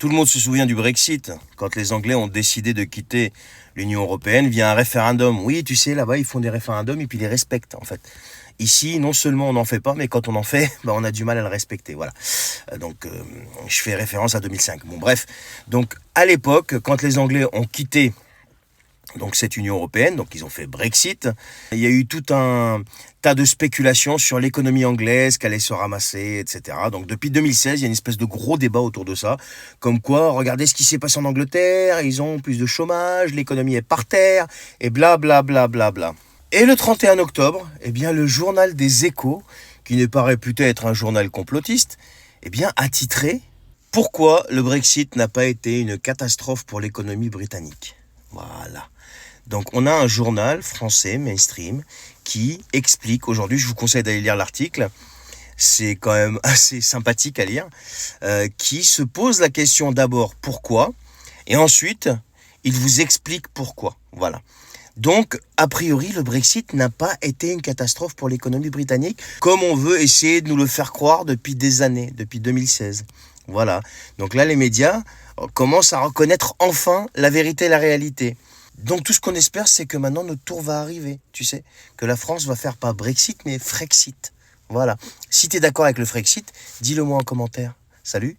Tout le monde se souvient du Brexit, quand les Anglais ont décidé de quitter l'Union européenne via un référendum. Oui, tu sais, là-bas, ils font des référendums et puis ils les respectent, en fait. Ici, non seulement on n'en fait pas, mais quand on en fait, on a du mal à le respecter. Voilà. Je fais référence à 2005. Bon, bref. Donc, à l'époque, quand les Anglais ont quitté cette Union européenne, donc ils ont fait Brexit. Il y a eu tout un tas de spéculations sur l'économie anglaise, qu'elle allait se ramasser, etc. Donc depuis 2016, il y a une espèce de gros débat autour de ça, comme quoi, regardez ce qui s'est passé en Angleterre, ils ont plus de chômage, l'économie est par terre, et bla bla bla bla bla. Et le 31 octobre, eh bien, le journal des Échos, qui n'est pas réputé être un journal complotiste, eh bien, a titré « Pourquoi le Brexit n'a pas été une catastrophe pour l'économie britannique ?» Voilà. Donc on a un journal français, mainstream, qui explique, aujourd'hui je vous conseille d'aller lire l'article, c'est quand même assez sympathique à lire, qui se pose la question d'abord pourquoi, et ensuite il vous explique pourquoi. Voilà. Donc, a priori, le Brexit n'a pas été une catastrophe pour l'économie britannique, comme on veut essayer de nous le faire croire depuis des années, depuis 2016. Voilà. Donc là, les médias commencent à reconnaître enfin la vérité et la réalité. Donc tout ce qu'on espère, c'est que maintenant notre tour va arriver, tu sais, que la France va faire pas Brexit, mais Frexit. Voilà. Si tu es d'accord avec le Frexit, dis-le moi en commentaire. Salut!